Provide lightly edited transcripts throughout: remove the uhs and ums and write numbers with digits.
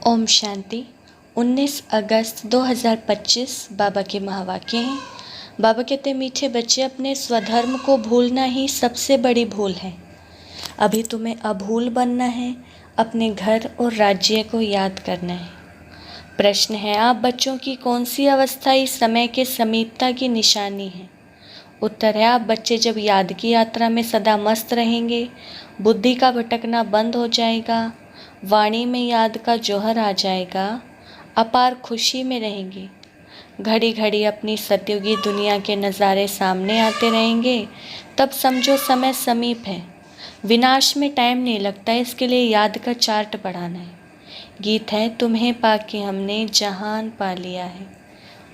ओम शांति। 19 अगस्त 2025 बाबा के महावाक्य हैं। बाबा कहते हैं, मीठे बच्चे, अपने स्वधर्म को भूलना ही सबसे बड़ी भूल है। अभी तुम्हें अभूल बनना है, अपने घर और राज्य को याद करना है। प्रश्न है, आप बच्चों की कौन सी अवस्था इस समय के समीपता की निशानी है? उत्तर है, आप बच्चे जब याद की यात्रा में सदा मस्त रहेंगे, बुद्धि का भटकना बंद हो जाएगा, वाणी में याद का जौहर आ जाएगा, अपार खुशी में रहेंगे, घड़ी घड़ी अपनी सतयुगी दुनिया के नज़ारे सामने आते रहेंगे, तब समझो समय समीप है। विनाश में टाइम नहीं लगता, इसके लिए याद का चार्ट बढ़ाना है। गीत है, तुम्हें पाके हमने जहान पा लिया है।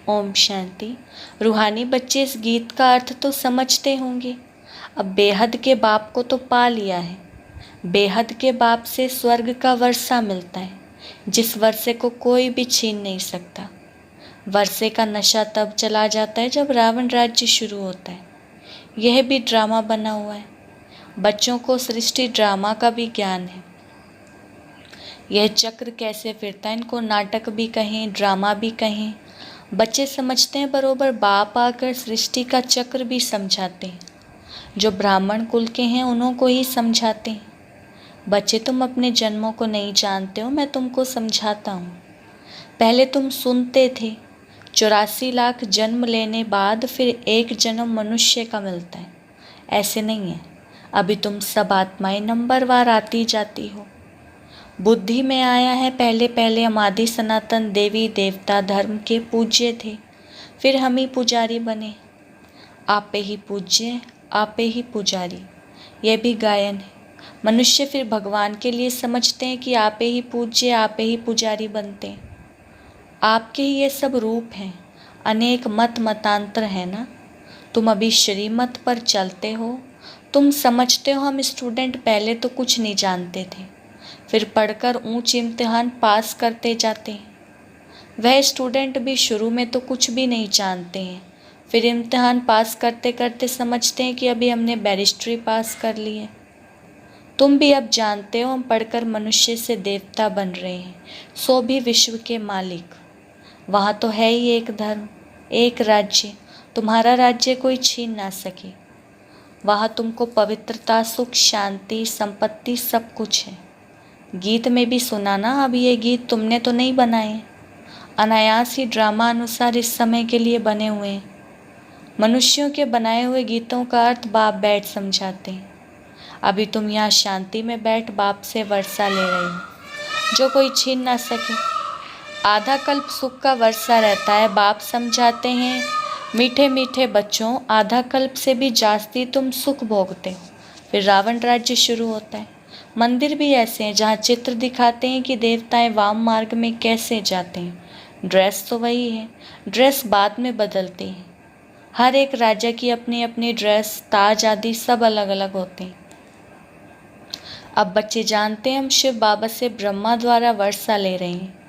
ओम शांति। रूहानी बच्चे इस गीत का अर्थ तो समझते होंगे। अब बेहद के बाप को तो पा लिया है। बेहद के बाप से स्वर्ग का वर्षा मिलता है, जिस वर्षे को कोई भी छीन नहीं सकता। वर्षे का नशा तब चला जाता है जब रावण राज्य शुरू होता है। यह भी ड्रामा बना हुआ है। बच्चों को सृष्टि ड्रामा का भी ज्ञान है। यह चक्र कैसे फिरता है, इनको नाटक भी कहें, ड्रामा भी कहें। बच्चे समझते हैं, बरोबर बाप आकर सृष्टि का चक्र भी समझाते हैं। जो ब्राह्मण कुल के हैं उन्हों को ही समझाते हैं। बच्चे, तुम अपने जन्मों को नहीं जानते हो, मैं तुमको समझाता हूँ। पहले तुम सुनते थे, 84 लाख जन्म लेने बाद फिर एक जन्म मनुष्य का मिलता है। ऐसे नहीं है। अभी तुम सब आत्माएं नंबरवार आती जाती हो। बुद्धि में आया है, पहले पहले हम आदि सनातन देवी देवता धर्म के पूज्य थे, फिर हम ही पुजारी बने। आपे ही पूज्य, आपे ही पुजारी, यह भी गायन है। मनुष्य फिर भगवान के लिए समझते हैं कि आपे ही पूज्य, आपे ही पुजारी बनते हैं। आपके ही ये सब रूप हैं। अनेक मत मतांतर है ना। तुम अभी श्रीमत पर चलते हो। तुम समझते हो हम स्टूडेंट पहले तो कुछ नहीं जानते थे, फिर पढ़कर ऊंच इम्तिहान पास करते जाते हैं। वह स्टूडेंट भी शुरू में तो कुछ भी नहीं जानते हैं, फिर इम्तिहान पास करते करते समझते हैं कि अभी हमने बैरिस्ट्री पास कर ली है। तुम भी अब जानते हो, हम पढ़कर मनुष्य से देवता बन रहे हैं, सो भी विश्व के मालिक। वहाँ तो है ही एक धर्म, एक राज्य, तुम्हारा राज्य कोई छीन ना सके। वहाँ तुमको पवित्रता, सुख, शांति, संपत्ति सब कुछ है। गीत में भी सुना ना, अब ये गीत तुमने तो नहीं बनाए, अनायास ही ड्रामा अनुसार इस समय के लिए बने हुए हैं। मनुष्यों के बनाए हुए गीतों का अर्थ बाप बैठ समझाते हैं। अभी तुम यहाँ शांति में बैठ बाप से वर्षा ले रहे हो, जो कोई छीन ना सके। आधा कल्प सुख का वर्षा रहता है। बाप समझाते हैं, मीठे मीठे बच्चों, आधा कल्प से भी जास्ती तुम सुख भोगते हो। फिर रावण राज्य शुरू होता है। मंदिर भी ऐसे हैं जहाँ चित्र दिखाते हैं कि देवताएं वाम मार्ग में कैसे जाते हैं। ड्रेस तो वही है, ड्रेस बाद में बदलती है। हर एक राजा की अपनी अपनी ड्रेस, ताज आदि सब अलग अलग होते हैं। अब बच्चे जानते हैं हम शिव बाबा से ब्रह्मा द्वारा वर्षा ले रहे हैं।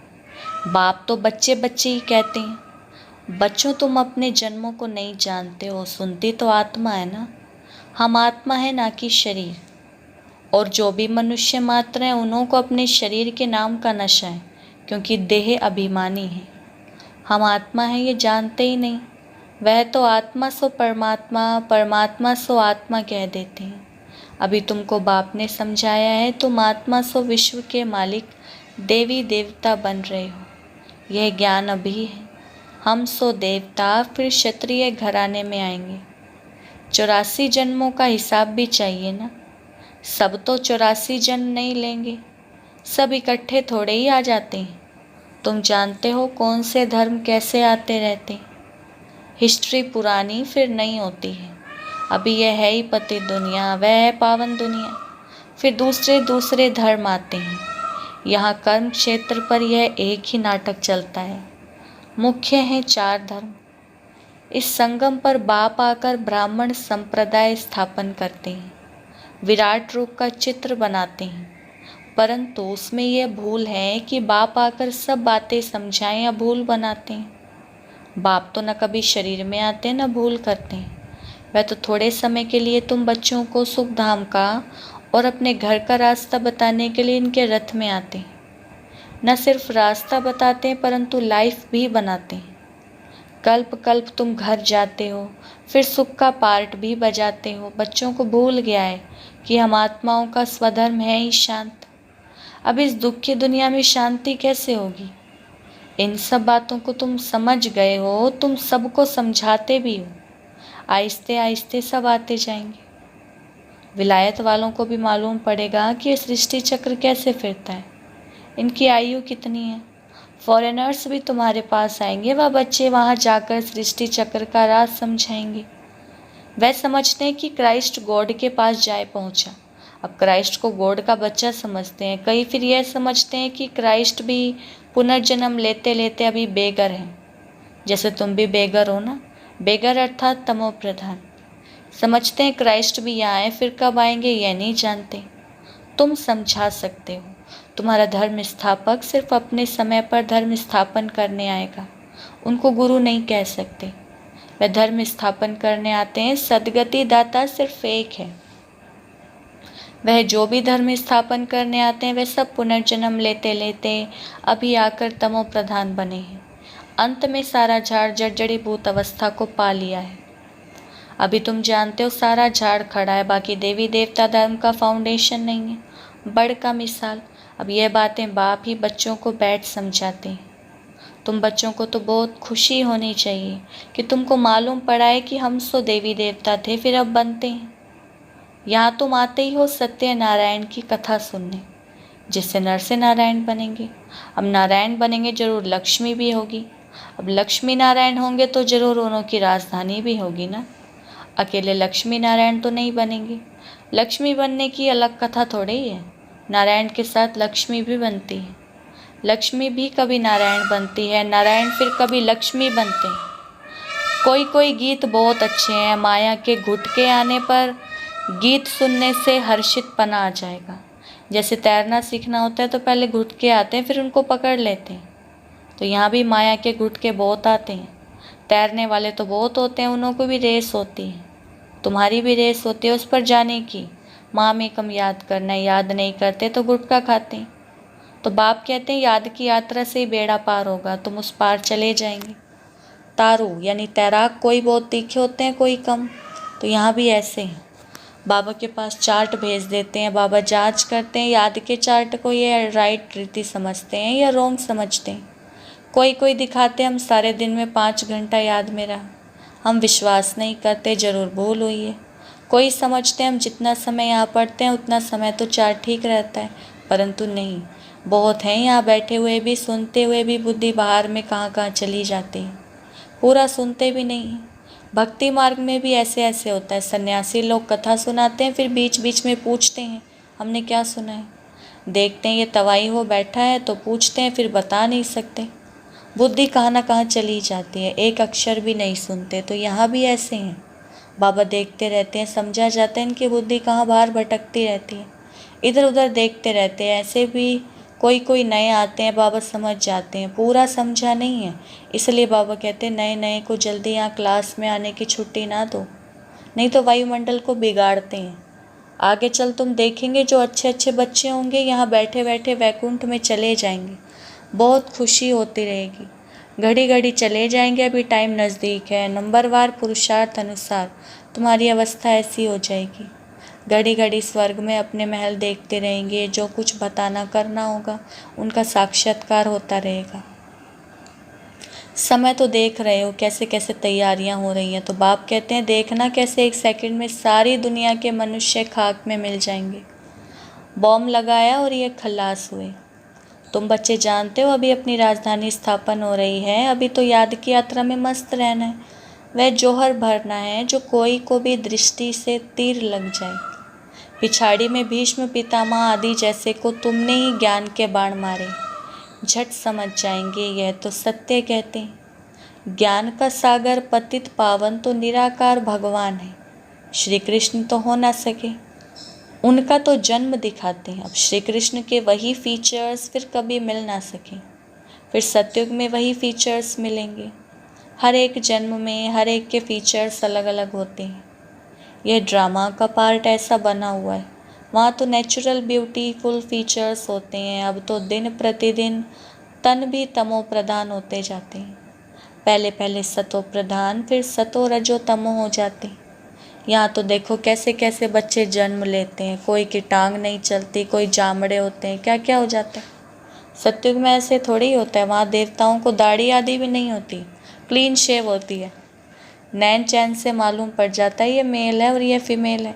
बाप तो बच्चे बच्चे ही कहते हैं। बच्चों, तुम अपने जन्मों को नहीं जानते हो, सुनती तो आत्मा है ना। हम आत्मा है ना कि शरीर। और जो भी मनुष्य मात्र हैं उन्हों को अपने शरीर के नाम का नशा है, क्योंकि देह अभिमानी है। हम आत्मा है ये जानते ही नहीं। वह तो आत्मा सो परमात्मा, परमात्मा सो आत्मा कह देते हैं। अभी तुमको बाप ने समझाया है, तुम आत्मा सो विश्व के मालिक देवी देवता बन रहे हो। यह ज्ञान अभी है। हम सो देवता, फिर क्षत्रिय घराने में आएंगे। 84 जन्मों का हिसाब भी चाहिए ना। सब तो 84 जन्म नहीं लेंगे, सब इकट्ठे थोड़े ही आ जाते हैं। तुम जानते हो कौन से धर्म कैसे आते रहते हैं। हिस्ट्री पुरानी फिर नहीं होती है। अभी यह है ही पति दुनिया, वह है पावन दुनिया, फिर दूसरे दूसरे धर्म आते हैं। यहाँ कर्म क्षेत्र पर यह एक ही नाटक चलता है। मुख्य हैं 4 धर्म। इस संगम पर बाप आकर ब्राह्मण संप्रदाय स्थापन करते हैं, विराट रूप का चित्र बनाते हैं। परंतु उसमें यह भूल है कि बाप आकर सब बातें समझाएं या भूल बनाते हैं। बाप तो न कभी शरीर में आते न भूल करते हैं। वह तो थोड़े समय के लिए तुम बच्चों को सुख धाम का और अपने घर का रास्ता बताने के लिए इनके रथ में आते हैं। न सिर्फ रास्ता बताते हैं परंतु लाइफ भी बनाते हैं। कल्प कल्प तुम घर जाते हो, फिर सुख का पार्ट भी बजाते हो। बच्चों को भूल गया है कि हम आत्माओं का स्वधर्म है ही शांत। अब इस दुख की दुनिया में शांति कैसे होगी? इन सब बातों को तुम समझ गए हो, तुम सबको समझाते भी हो। आहिस्ते आहिस्ते सब आते जाएंगे। विलायत वालों को भी मालूम पड़ेगा कि ये सृष्टि चक्र कैसे फिरता है, इनकी आयु कितनी है। फॉरेनर्स भी तुम्हारे पास आएंगे, वह बच्चे वहाँ जाकर सृष्टि चक्र का राज समझाएंगे। वह समझते हैं कि क्राइस्ट गॉड के पास जाए पहुँचा। अब क्राइस्ट को गॉड का बच्चा समझते हैं। कई फिर यह समझते हैं कि क्राइस्ट भी पुनर्जन्म लेते लेते अभी बेगर हैं, जैसे तुम भी बेगर हो ना। बेगर अर्थात तमो प्रधान। समझते हैं क्राइस्ट भी यहाँ आए, फिर कब आएंगे यह नहीं जानते। तुम समझा सकते हो। तुम्हारा धर्म स्थापक सिर्फ अपने समय पर धर्म स्थापन करने आएगा, उनको गुरु नहीं कह सकते। वह धर्म स्थापन करने आते हैं। सदगति दाता सिर्फ एक है। वह जो भी धर्म स्थापन करने आते हैं वे सब पुनर्जन्म लेते लेते अभी आकर तमो प्रधान बने हैं। अंत में सारा झाड़ जर्जरीभूत अवस्था को पा लिया है। अभी तुम जानते हो सारा झाड़ खड़ा है, बाकी देवी देवता धर्म का फाउंडेशन नहीं है। बड़ का मिसाल। अब यह बातें बाप ही बच्चों को बैठ समझाते हैं। तुम बच्चों को तो बहुत खुशी होनी चाहिए कि तुमको मालूम पड़ा है कि हम सो देवी देवता थे, फिर अब बनते हैं। यहाँ तुम आते ही हो सत्यनारायण की कथा सुनने, जिससे नर से नारायण बनेंगे। अब नारायण बनेंगे जरूर लक्ष्मी भी होगी। अब लक्ष्मी नारायण होंगे तो जरूर उन्हों की राजधानी भी होगी ना। अकेले लक्ष्मी नारायण तो नहीं बनेंगे। लक्ष्मी बनने की अलग कथा थोड़ी ही है। नारायण के साथ लक्ष्मी भी बनती है। लक्ष्मी भी कभी नारायण बनती है, नारायण फिर कभी लक्ष्मी बनते हैं। कोई कोई गीत बहुत अच्छे हैं। माया के घुटके आने पर गीत सुनने से हर्षित पना आ जाएगा। जैसे तैरना सीखना होता है तो पहले घुटके आते हैं, फिर उनको पकड़ लेते हैं। तो यहाँ भी माया के घुटके बहुत आते हैं। तैरने वाले तो बहुत होते हैं, उन्हों को भी रेस होती है। तुम्हारी भी रेस होती है उस पर जाने की। माँ में कम याद करना, याद नहीं करते तो गुटखा खाते हैं। तो बाप कहते हैं याद की यात्रा से ही बेड़ा पार होगा, तुम उस पार चले जाएंगे। तारू यानी तैराक कोई बहुत तीखे होते हैं, कोई कम। तो यहाँ भी ऐसे हैं। बाबा के पास चार्ट भेज देते हैं, बाबा जांच करते हैं याद के चार्ट को, ये राइट रीति समझते हैं या रॉन्ग समझते हैं। कोई कोई दिखाते हैं हम सारे दिन में 5 घंटा याद में रहा। हम विश्वास नहीं करते, ज़रूर भूल हुई है। कोई समझते हैं हम जितना समय यहाँ पढ़ते हैं उतना समय तो चार्ट ठीक रहता है, परंतु नहीं। बहुत हैं यहाँ बैठे हुए भी, सुनते हुए भी बुद्धि बाहर में कहाँ कहाँ चली जाती है, पूरा सुनते भी नहीं है। भक्ति मार्ग में भी ऐसे ऐसे होता है। सन्यासी लोग कथा सुनाते हैं, फिर बीच बीच में पूछते हैं हमने क्या सुना है। देखते हैं ये तवाई हो बैठा है तो पूछते हैं, फिर बता नहीं सकते। बुद्धि कहाँ ना कहाँ चली जाती है, एक अक्षर भी नहीं सुनते। तो यहाँ भी ऐसे हैं। बाबा देखते रहते हैं, समझा जाता है इनकी बुद्धि कहाँ बाहर भटकती रहती है, इधर उधर देखते रहते हैं। ऐसे भी कोई कोई नए आते हैं, बाबा समझ जाते हैं, पूरा समझा नहीं है। इसलिए बाबा कहते हैं नए नए को जल्दी यहाँ क्लास में आने की छुट्टी ना दो, नहीं तो वायुमंडल को बिगाड़ते हैं। आगे चल तुम देखेंगे जो अच्छे अच्छे बच्चे होंगे यहाँ बैठे बैठे वैकुंठ में चले जाएंगे। बहुत खुशी होती रहेगी। घड़ी घड़ी चले जाएंगे, अभी टाइम नज़दीक है। नंबरवार पुरुषार्थ अनुसार तुम्हारी अवस्था ऐसी हो जाएगी। घड़ी घड़ी स्वर्ग में अपने महल देखते रहेंगे। जो कुछ बताना करना होगा उनका साक्षात्कार होता रहेगा। समय तो देख रहे हो कैसे कैसे तैयारियां हो रही हैं। तो बाप कहते हैं देखना कैसे 1 सेकंड में सारी दुनिया के मनुष्य खाक में मिल जाएंगे। बॉम्ब लगाया और ये खल्लास हुए। तुम बच्चे जानते हो अभी अपनी राजधानी स्थापन हो रही है। अभी तो याद की यात्रा में मस्त रहना है। वह जोहर भरना है जो कोई को भी दृष्टि से तीर लग जाए। पिछाड़ी में भीष्म पितामह आदि जैसे को तुमने ही ज्ञान के बाण मारे, झट समझ जाएंगे यह तो सत्य कहते हैं। ज्ञान का सागर पतित पावन तो निराकार भगवान है। श्री कृष्ण तो हो ना सके, उनका तो जन्म दिखाते हैं। अब श्री कृष्ण के वही फीचर्स फिर कभी मिल ना सके, फिर सतयुग में वही फीचर्स मिलेंगे। हर एक जन्म में हर एक के फीचर्स अलग अलग होते हैं। यह ड्रामा का पार्ट ऐसा बना हुआ है। वहाँ तो नेचुरल ब्यूटीफुल फीचर्स होते हैं। अब तो दिन प्रतिदिन तन भी तमो प्रधान होते जाते हैं। पहले पहले सतो प्रधान, फिर सतो रजो तमो हो जाते। यहाँ तो देखो कैसे कैसे बच्चे जन्म लेते हैं, कोई की टांग नहीं चलती, कोई जामड़े होते हैं, क्या क्या हो जाता है। सतयुग में ऐसे थोड़ी ही होता है, वहाँ देवताओं को दाढ़ी आदि भी नहीं होती, क्लीन शेव होती है। नैन चैन से मालूम पड़ जाता है ये मेल है और ये फीमेल है।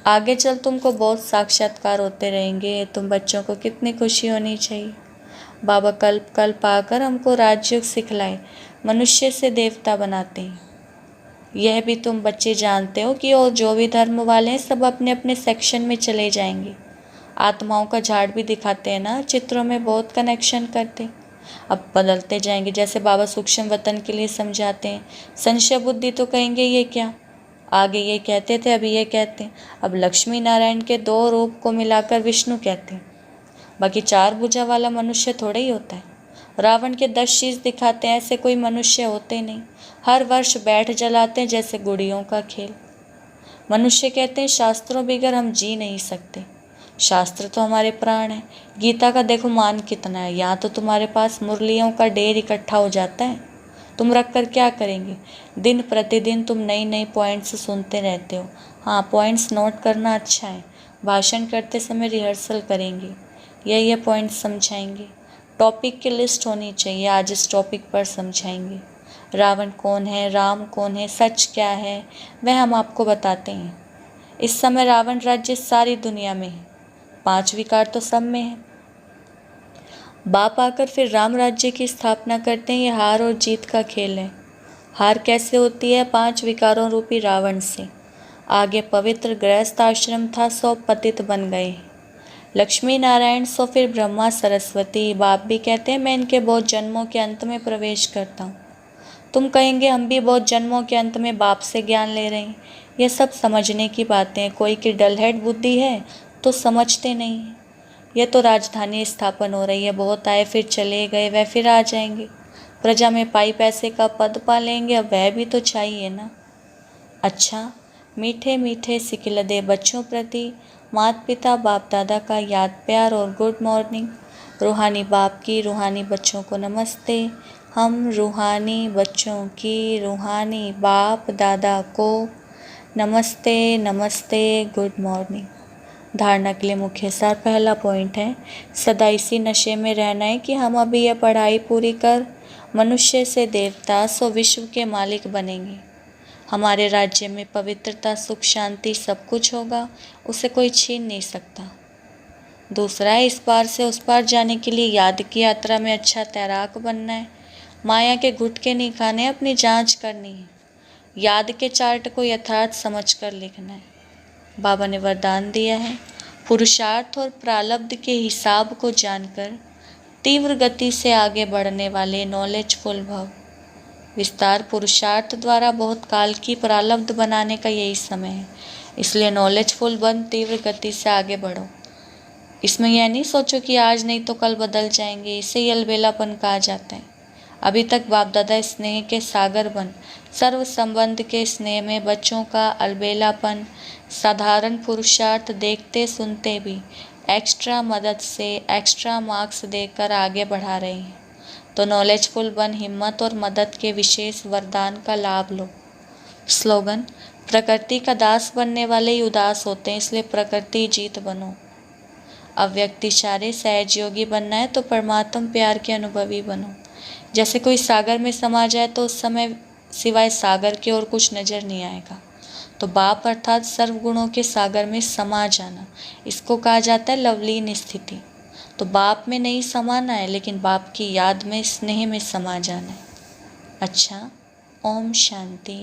आगे चल तुमको बहुत साक्षात्कार होते रहेंगे, तुम बच्चों को कितनी खुशी होनी चाहिए। बाबा कल्प कल्प आकर हमको राजयोग सिखलाए, मनुष्य से देवता बनाते हैं। यह भी तुम बच्चे जानते हो कि और जो भी धर्म वाले हैं सब अपने अपने सेक्शन में चले जाएंगे। आत्माओं का झाड़ भी दिखाते हैं ना, चित्रों में बहुत कनेक्शन करते। अब बदलते जाएंगे, जैसे बाबा सूक्ष्म वतन के लिए समझाते हैं। संशय बुद्धि तो कहेंगे ये क्या, आगे ये कहते थे अभी ये कहते हैं। अब लक्ष्मी नारायण के 2 रूप को मिलाकर विष्णु कहते हैं। बाकी 4 भुजा वाला मनुष्य थोड़ा ही होता है। रावण के 10 शीश दिखाते हैं, ऐसे कोई मनुष्य होते नहीं। हर वर्ष बैठ जलाते हैं जैसे गुड़ियों का खेल। मनुष्य कहते हैं शास्त्रों बगैर हम जी नहीं सकते। शास्त्र तो हमारे प्राण है। गीता का देखो मान कितना है, यहाँ तो तुम्हारे पास मुरलियों का ढेर इकट्ठा हो जाता है। तुम रख कर क्या करेंगे, दिन प्रतिदिन तुम नई नई पॉइंट्स सुनते रहते हो। हाँ, पॉइंट्स नोट करना अच्छा है, भाषण करते समय रिहर्सल करेंगे, ये पॉइंट्स समझाएंगे। टॉपिक की लिस्ट होनी चाहिए, आज इस टॉपिक पर समझाएंगे। रावण कौन है, राम कौन है, सच क्या है, वह हम आपको बताते हैं। इस समय रावण राज्य सारी दुनिया में है, 5 विकार तो सब में है। बाप आकर फिर राम राज्य की स्थापना करते हैं। ये हार और जीत का खेल है। हार कैसे होती है, 5 विकारों रूपी रावण से। आगे पवित्र गृहस्थ आश्रम था, 100 पतित बन गए। लक्ष्मी नारायण, सो फिर ब्रह्मा सरस्वती। बाप भी कहते हैं मैं इनके बहुत जन्मों के अंत में प्रवेश करता हूँ। तुम कहेंगे हम भी बहुत जन्मों के अंत में बाप से ज्ञान ले रहे हैं। ये सब समझने की बातें हैं। कोई की डलहेड बुद्धि है तो समझते नहीं हैं। यह तो राजधानी स्थापन हो रही है, बहुत आए फिर चले गए, वह फिर आ जाएंगे। प्रजा में पाई पैसे का पद पा लेंगे, अब वह भी तो चाहिए ना। अच्छा, मीठे मीठे सिकिलदे बच्चों प्रति माता पिता बाप दादा का याद प्यार और गुड मॉर्निंग। रूहानी बाप की रूहानी बच्चों को नमस्ते। हम रूहानी बच्चों की रूहानी बाप दादा को नमस्ते नमस्ते, गुड मॉर्निंग। धारणा के लिए मुख्य सार, पहला पॉइंट है सदा इसी नशे में रहना है कि हम अभी यह पढ़ाई पूरी कर मनुष्य से देवता सो विश्व के मालिक बनेंगे। हमारे राज्य में पवित्रता सुख शांति सब कुछ होगा, उसे कोई छीन नहीं सकता। दूसरा है इस पार से उस पार जाने के लिए याद की यात्रा में अच्छा तैराक बनना है। माया के गुटके नहीं खाने, अपनी जांच करनी है। याद के चार्ट को यथार्थ समझ कर लिखना है। बाबा ने वरदान दिया है, पुरुषार्थ और प्रारब्ध के हिसाब को जानकर तीव्र गति से आगे बढ़ने वाले नॉलेजफुल भव। विस्तार पुरुषार्थ द्वारा बहुत काल की प्रारब्ध बनाने का यही समय है, इसलिए नॉलेजफुल बन तीव्र गति से आगे बढ़ो। इसमें यह नहीं सोचो कि आज नहीं तो कल बदल जाएंगे, इसे ही अलबेलापन कहा जाता है। अभी तक बाप दादा स्नेह के सागर बन सर्व संबंध के स्नेह में बच्चों का अलबेलापन साधारण पुरुषार्थ देखते सुनते भी एक्स्ट्रा मदद से एक्स्ट्रा मार्क्स देकर आगे बढ़ा रहे हैं। तो नॉलेजफुल बन हिम्मत और मदद के विशेष वरदान का लाभ लो। स्लोगन, प्रकृति का दास बनने वाले ही उदास होते हैं, इसलिए प्रकृति जीत बनो। अव्यक्त इशारे सहजयोगी बनना है तो परमात्म प्यार के अनुभवी बनो। जैसे कोई सागर में समा जाए तो उस समय सिवाय सागर के और कुछ नजर नहीं आएगा। तो बाप अर्थात सर्व गुणों के सागर में समा जाना, इसको कहा जाता है लवलीन स्थिति। तो बाप में नहीं समाना है, लेकिन बाप की याद में स्नेह में समा जाना है। अच्छा, ओम शांति।